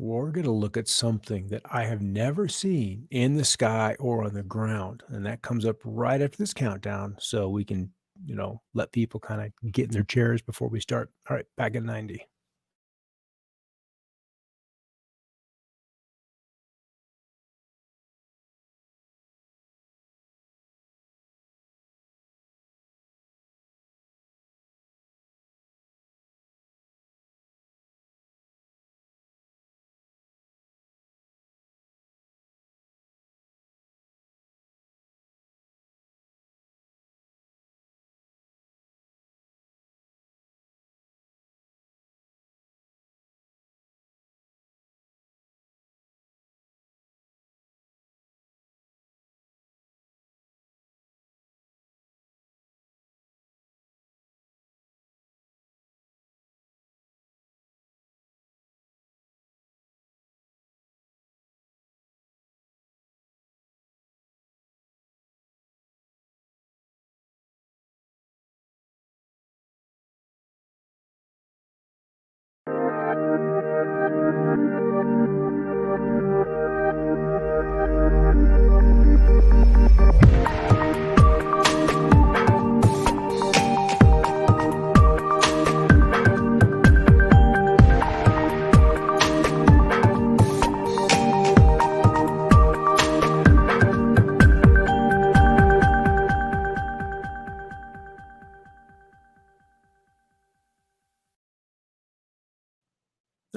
We're going to look at something that I have never seen in the sky or on the ground. And that comes up right after this countdown. So we can, let people kind of get in their chairs before we start. All right, back at 90.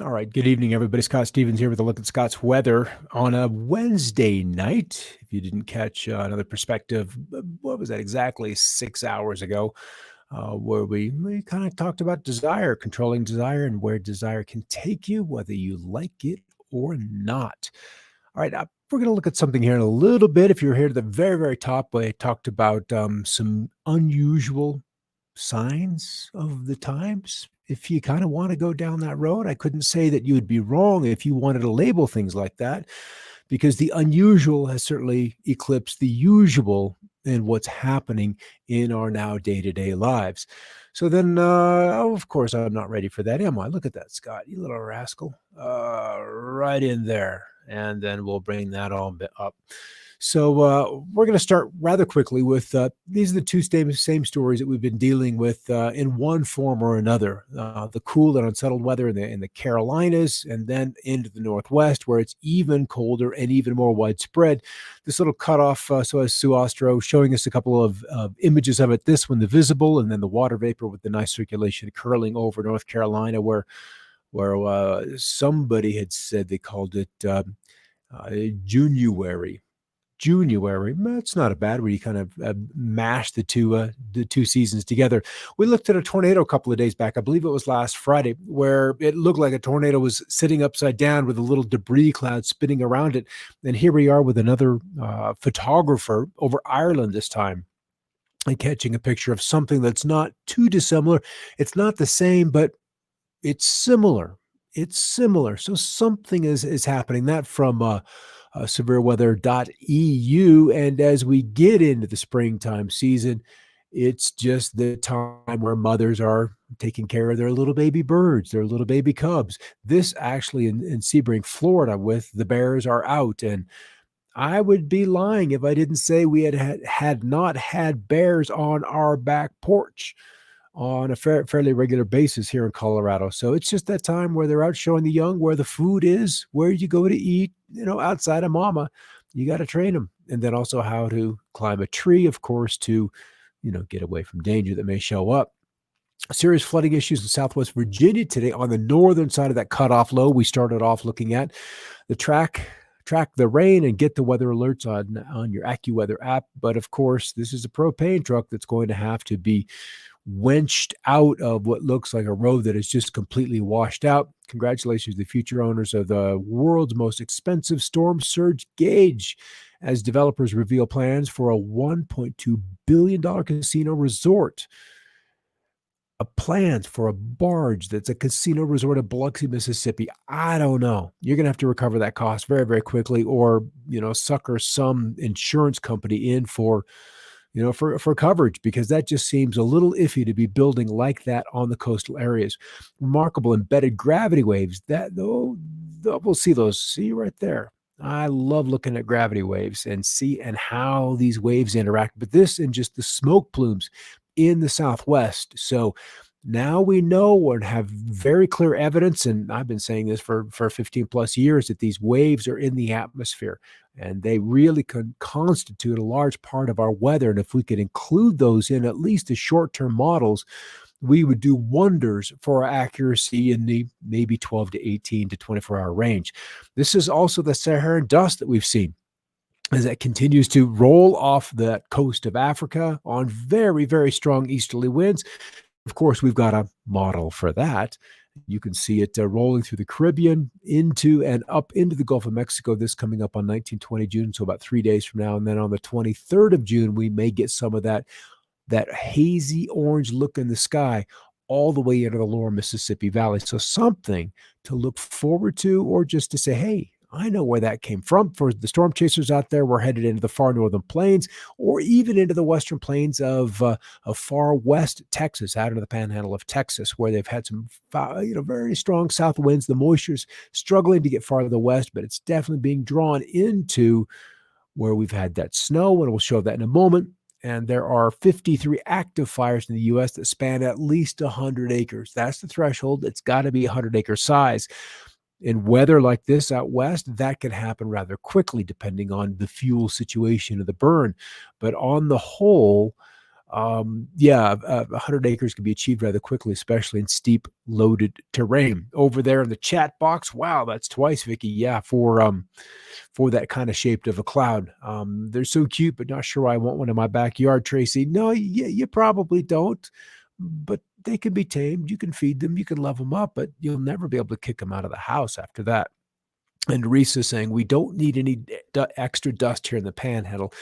All right. Good evening, everybody. Scott Stevens here with a look at Scott's weather on a Wednesday night. If you didn't catch another perspective, what was that exactly 6 hours ago, where we kind of talked about desire, controlling desire, and where desire can take you, whether you like it or not. All right. We're going to look at something here in a little bit. If you're here to the very, very top, I talked about some unusual signs of the times. If you kind of want to go down that road, I couldn't say that you would be wrong if you wanted to label things like that, because the unusual has certainly eclipsed the usual in what's happening in our now day-to-day lives. So then, of course, I'm not ready for that, am I? Look at that, Scott, you little rascal. Right in there. And then we'll bring that all up. So we're going to start rather quickly with these are the two same stories that we've been dealing with in one form or another. The cool and unsettled weather in the Carolinas, and then into the Northwest, where it's even colder and even more widespread. This little cutoff, so as Sue Ostro showing us a couple of images of it. This one, the visible, and then the water vapor with the nice circulation curling over North Carolina, where somebody had said they called it June-uary. June-uary, that's not a bad where you kind of mash the two seasons together. We looked at a tornado a couple of days back. I believe it was last Friday, where it looked like a tornado was sitting upside down with a little debris cloud spinning around it. And here we are with another photographer over Ireland this time, and catching a picture of something that's not too dissimilar. It's not the same, but it's similar. It's similar. So something is happening. That from severeweather.eu. And as we get into the springtime season, it's just the time where mothers are taking care of their little baby birds, their little baby cubs. This actually in Sebring, Florida, with the bears are out. And I would be lying if I didn't say we had not had bears on our back porch on a fairly regular basis here in Colorado. So it's just that time where they're out showing the young where the food is, where you go to eat, outside of mama. You got to train them. And then also how to climb a tree, of course, to, get away from danger that may show up. Serious flooding issues in Southwest Virginia today on the northern side of that cutoff low. We started off looking at the track the rain and get the weather alerts on your AccuWeather app. But of course, this is a propane truck that's going to have to be wenched out of what looks like a road that is just completely washed out. Congratulations to the future owners of the world's most expensive storm surge gauge, as developers reveal plans for a $1.2 billion casino resort. Plans for a barge that's a casino resort in Biloxi, Mississippi. I don't know. You're going to have to recover that cost very, very quickly, or, sucker some insurance company in for coverage, because that just seems a little iffy to be building like that on the coastal areas. Remarkable embedded gravity waves. we'll see those. See right there. I love looking at gravity waves and how these waves interact with this and just the smoke plumes in the Southwest. So now we know and have very clear evidence, and I've been saying this for 15 plus years, that these waves are in the atmosphere and they really could constitute a large part of our weather. And if we could include those in at least the short-term models, we would do wonders for our accuracy in the maybe 12 to 18 to 24-hour range. This is also the Saharan dust that we've seen as it continues to roll off the coast of Africa on very, very strong easterly winds. Of course, we've got a model for that. You can see it rolling through the Caribbean into and up into the Gulf of Mexico. This coming up on 19-20 June, so about 3 days from now. And then on the 23rd of June, we may get some of that hazy orange look in the sky all the way into the lower Mississippi Valley. So something to look forward to, or just to say, hey, I know where that came from. For the storm chasers out there, we're headed into the far northern plains, or even into the western plains of far west Texas, out into the panhandle of Texas, where they've had some very strong south winds. The moisture's struggling to get farther west, but it's definitely being drawn into where we've had that snow, and we'll show that in a moment. And there are 53 active fires in the U.S. that span at least 100 acres. That's the threshold. It's got to be 100-acre size. In weather like this out west, that can happen rather quickly, depending on the fuel situation of the burn. But on the whole, 100 acres can be achieved rather quickly, especially in steep, loaded terrain. Over there in the chat box, wow, that's twice, Vicky. Yeah, for that kind of shaped of a cloud. They're so cute, but not sure why I want one in my backyard, Tracy. No, you probably don't, but they can be tamed. You can feed them, you can love them up, but you'll never be able to kick them out of the house after that. And Reese is saying, we don't need any extra dust here in the panhandle.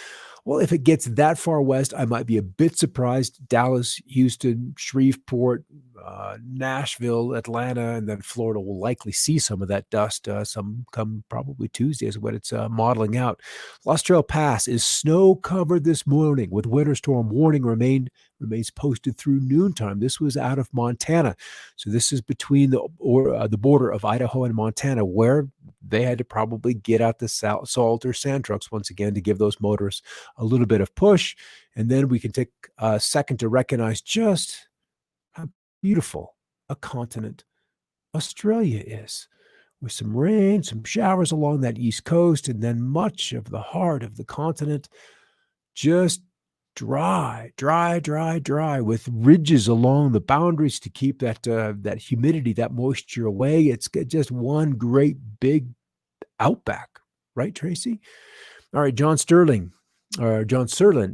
Well, if it gets that far west, I might be a bit surprised. Dallas, Houston, Shreveport, Nashville, Atlanta, and then Florida will likely see some of that dust. Some come probably Tuesday is what it's modeling out. Lost Trail Pass is snow covered this morning with winter storm warning remains posted through noontime. This was out of Montana. So this is between the border of Idaho and Montana, where they had to probably get out the salt or sand trucks once again to give those motorists a little bit of push. And then we can take a second to recognize just how beautiful a continent Australia is, with some rain, some showers along that east coast, and then much of the heart of the continent just dry, with ridges along the boundaries to keep that humidity, that moisture away. It's just one great big outback, right, Tracy? All right, John Serlin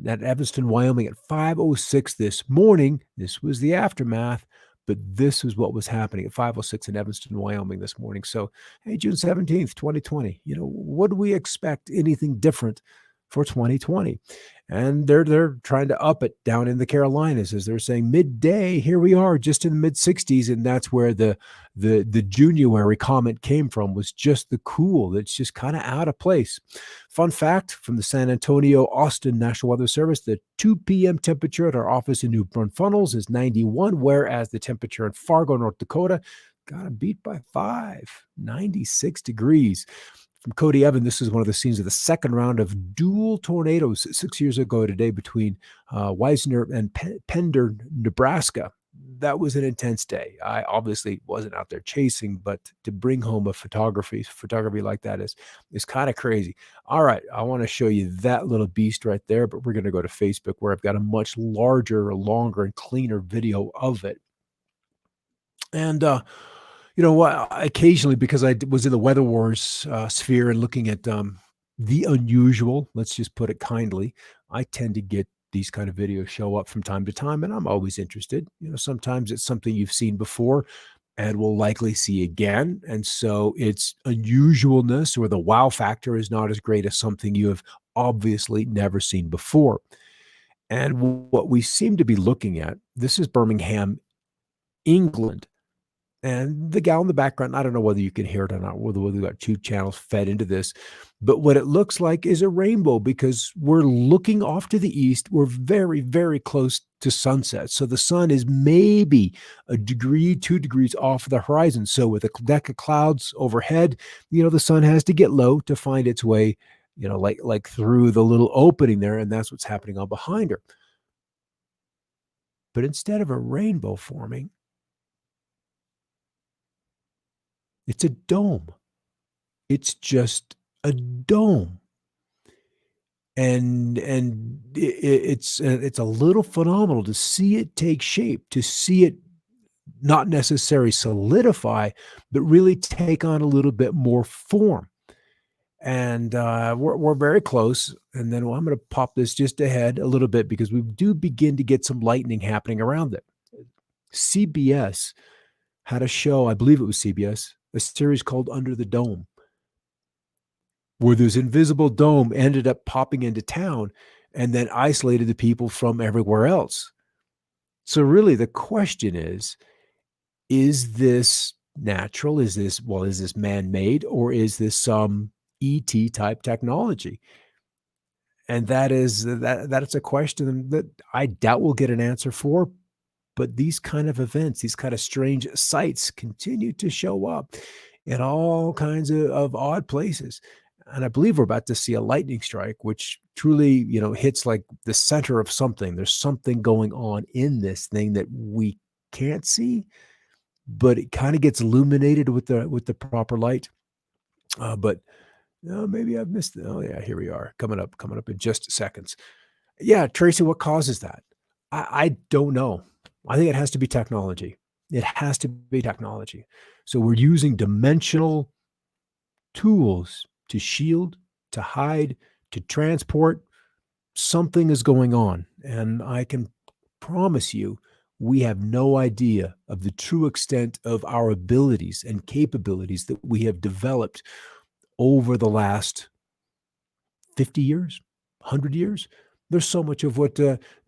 at Evanston, Wyoming at 5:06 this morning. This was the aftermath, but this is what was happening at 5:06 in Evanston, Wyoming this morning. So, hey, June 17th, 2020. What do we expect? Anything different for 2020? And they're trying to up it down in the Carolinas, as they're saying midday. Here we are, just in the mid 60s, and that's where the June-uary comment came from. Was just the cool that's just kind of out of place. Fun fact from the San Antonio Austin National Weather Service: the 2 p.m. temperature at our office in New Braunfels is 91, whereas the temperature in Fargo, North Dakota, got beat by 96 degrees. From Cody Evan, this is one of the scenes of the second round of dual tornadoes 6 years ago today between Wisner and Pender, Nebraska. That was an intense day. I obviously wasn't out there chasing, but to bring home a photography like that is kind of crazy. All right, I want to show you that little beast right there, but we're going to go to Facebook, where I've got a much larger, longer, and cleaner video of it. And what? Occasionally, because I was in the Weather Wars sphere and looking at the unusual, let's just put it kindly, I tend to get these kind of videos show up from time to time, and I'm always interested. Sometimes it's something you've seen before and will likely see again. And so its unusualness, or the wow factor, is not as great as something you have obviously never seen before. And what we seem to be looking at, this is Birmingham, England. And the gal in the background, I don't know whether you can hear it or not, whether we got 2 channels fed into this, but what it looks like is a rainbow because we're looking off to the east. We're very, very close to sunset. So the sun is maybe a degree, 2 degrees off the horizon. So with a deck of clouds overhead, the sun has to get low to find its way, like through the little opening there, and that's what's happening on behind her. But instead of a rainbow forming, it's a dome. It's just a dome. And it's a little phenomenal to see it take shape, to see it not necessarily solidify, but really take on a little bit more form. And we're very close. And then I'm going to pop this just ahead a little bit because we do begin to get some lightning happening around it. CBS had a show, I believe it was CBS, a series called Under the Dome, where this invisible dome ended up popping into town and then isolated the people from everywhere else. So really the question is this natural? Is this man-made, or is this some ET type technology? And that's a question that I doubt we'll get an answer for. But these kind of events, these kind of strange sights continue to show up in all kinds of odd places. And I believe we're about to see a lightning strike, which truly, hits like the center of something. There's something going on in this thing that we can't see, but it kind of gets illuminated with the proper light. But maybe I've missed it. Oh yeah, here we are, coming up in just seconds. Yeah, Tracy, what causes that? I don't know. I think it has to be technology. It has to be technology. So we're using dimensional tools to shield, to hide, to transport. Something is going on. And I can promise you, we have no idea of the true extent of our abilities and capabilities that we have developed over the last 50 years, 100 years. There's so much of what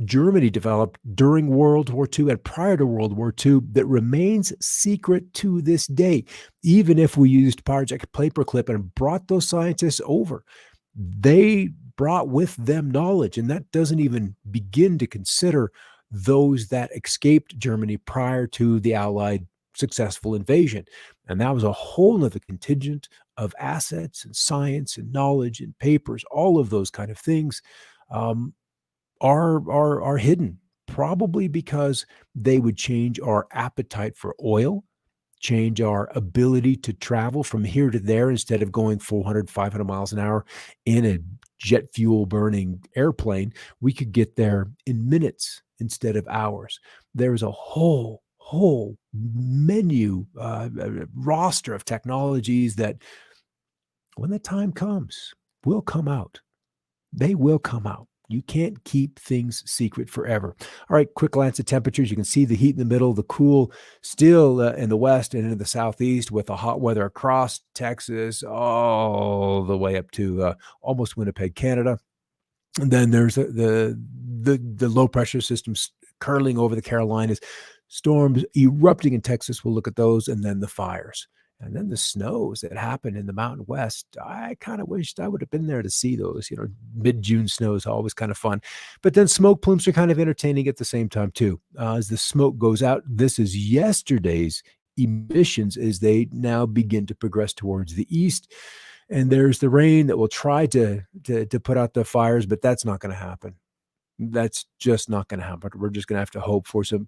Germany developed during World War II and prior to World War II that remains secret to this day. Even if we used Project Paperclip and brought those scientists over, they brought with them knowledge, and that doesn't even begin to consider those that escaped Germany prior to the Allied successful invasion. And that was a whole nother contingent of assets and science and knowledge and papers. All of those kind of things um, are hidden, probably because they would change our appetite for oil, change our ability to travel from here to there instead of going 400, 500 miles an hour in a jet fuel burning airplane. We could get there in minutes instead of hours. There's a whole menu, roster of technologies that, when the time comes, will come out. They will come out. You can't keep things secret forever. All right, quick glance at temperatures. You can see the heat in the middle, the cool still in the west and in the southeast, with the hot weather across Texas all the way up to almost Winnipeg, Canada. And then there's the low pressure systems curling over the Carolinas, storms erupting in Texas. We'll look at those, and then the fires. And then the snows that happen in the Mountain West. I kind of wished I would have been there to see those. Mid-June snows, always kind of fun. But then smoke plumes are kind of entertaining at the same time too. As the smoke goes out, this is yesterday's emissions as they now begin to progress towards the east. And there's the rain that will try to put out the fires, but that's not going to happen. That's just not going to happen. We're just going to have to hope for some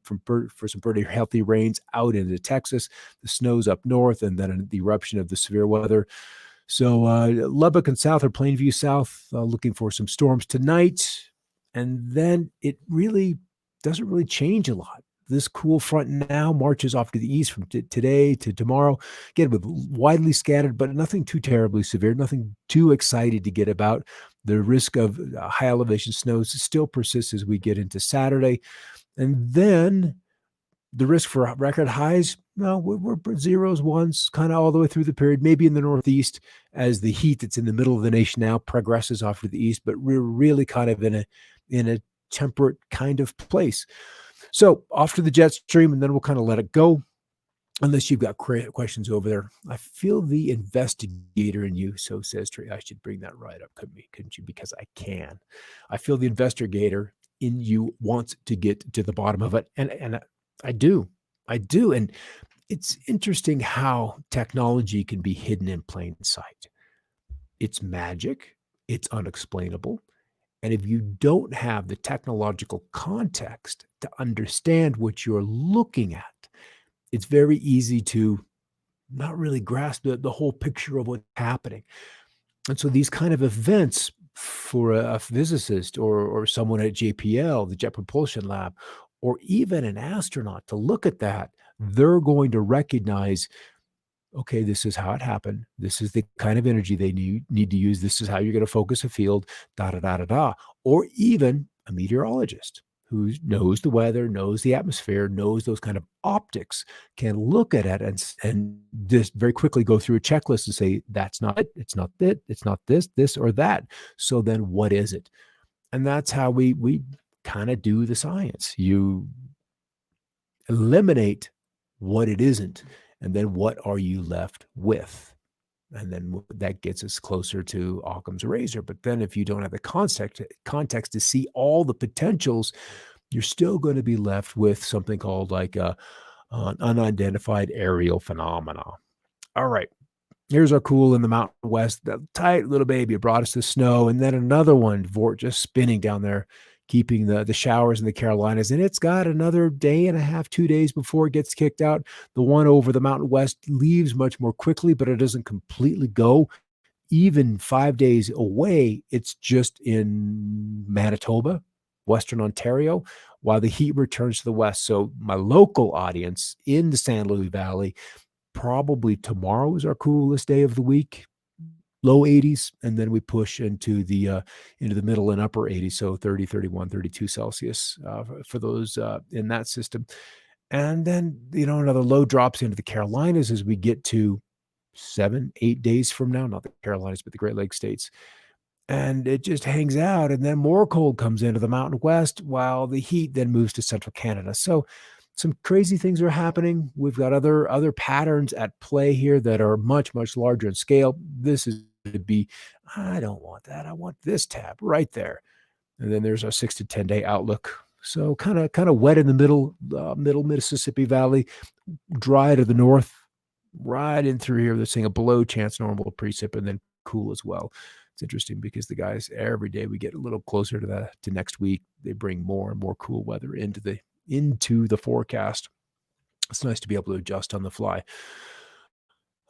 pretty healthy rains out into Texas, the snows up north, and then the eruption of the severe weather. So Lubbock and South, or Plainview South, looking for some storms tonight, and then it really doesn't really change a lot. This cool front now marches off to the east from today to tomorrow, again with widely scattered, but nothing too terribly severe, nothing too excited to get about. The risk of high elevation snows still persists as we get into Saturday. And then the risk for record highs, well, we're zeros, ones, kind of all the way through the period, maybe in the Northeast as the heat that's in the middle of the nation now progresses off to the east, but we're really kind of in a temperate kind of place. So off to the jet stream, and then we'll kind of let it go. unless you've got questions over there. I feel the investigator in you, so says Trey. I should bring that right up, couldn't you? Because I can. I feel the investigator in you wants to get to the bottom of it, and I do, I do. And it's interesting how technology can be hidden in plain sight. It's magic. It's unexplainable. And if you don't have the technological context to understand what you're looking at, it's very easy to not really grasp the whole picture of what's happening. And so these kind of events for a physicist or someone at JPL, the Jet Propulsion Lab, or even an astronaut to look at that, they're going to recognize, okay, this is how it happened. This is the kind of energy they need to use. This is how you're going to focus a field, da da da da da. Or even a meteorologist who knows the weather, knows the atmosphere, knows those kind of optics, can look at it and just very quickly go through a checklist and say, that's not it, it's not that, it's not this or that. So then what is it? And that's how we kind of do the science. You eliminate what it isn't, and then what are you left with? And then that gets us closer to Occam's razor. But then if you don't have the context to see all the potentials, you're still going to be left with something called like an unidentified aerial phenomena. All right. Here's our cool in the Mountain West, the tight little baby. It brought us the snow, and then another one, Vort, just spinning down there, keeping the showers in the Carolinas. And it's got another day and a half, 2 days before it gets kicked out. The one over the Mountain West leaves much more quickly, but it doesn't completely go. Even 5 days away, it's just in Manitoba, Western Ontario, while the heat returns to the west. So my local audience in the San Luis Valley, probably tomorrow is our coolest day of the week, low 80s, and then we push into the middle and upper 80s, so 30, 31, 32 Celsius for those in that system. And then, another low drops into the Carolinas as we get to 7, 8 days from now, not the Carolinas, but the Great Lakes states. And it just hangs out. And then more cold comes into the Mountain West while the heat then moves to central Canada. So some crazy things are happening. We've got other patterns at play here that are much, much larger in scale. This is to be, I don't want that. I want this tab right there. And then there's our 6 to 10 day outlook. So kind of wet in the middle Mississippi Valley, dry to the north, right in through here. They're saying a below chance normal precip, and then cool as well. It's interesting because the guys, every day we get a little closer to next week, they bring more and more cool weather into the forecast. It's nice to be able to adjust on the fly.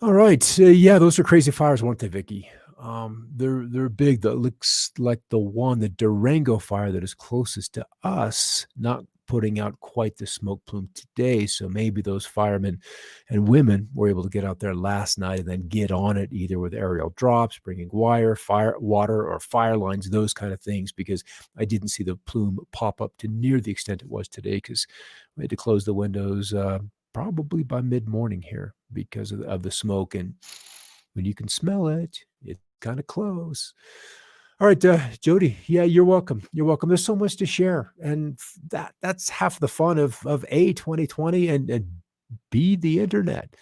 All right. Yeah, those are crazy fires, weren't they, Vicky? They're big. That looks like the Durango fire that is closest to us, not putting out quite the smoke plume today. So maybe those firemen and women were able to get out there last night and then get on it either with aerial drops, bringing water, or fire lines, those kind of things, because I didn't see the plume pop up to near the extent it was today because we had to close the windows probably by mid-morning here because of the smoke. And when you can smell it, it's kind of close. All right, Jody. Yeah, you're welcome. You're welcome. There's so much to share, and that's half the fun of A 2020 and B the internet.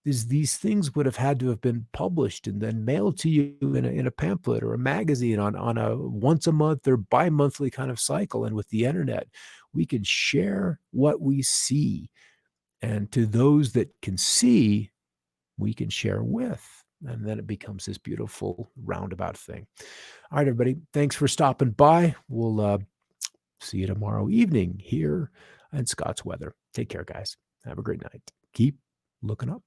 Is these things would have had to have been published and then mailed to you in a pamphlet or a magazine on a once a month or bi-monthly kind of cycle. And with the internet, we can share what we see, and to those that can see, we can share with. And then it becomes this beautiful roundabout thing. All right, everybody. Thanks for stopping by. We'll see you tomorrow evening here in Scott's Weather. Take care, guys. Have a great night. Keep looking up.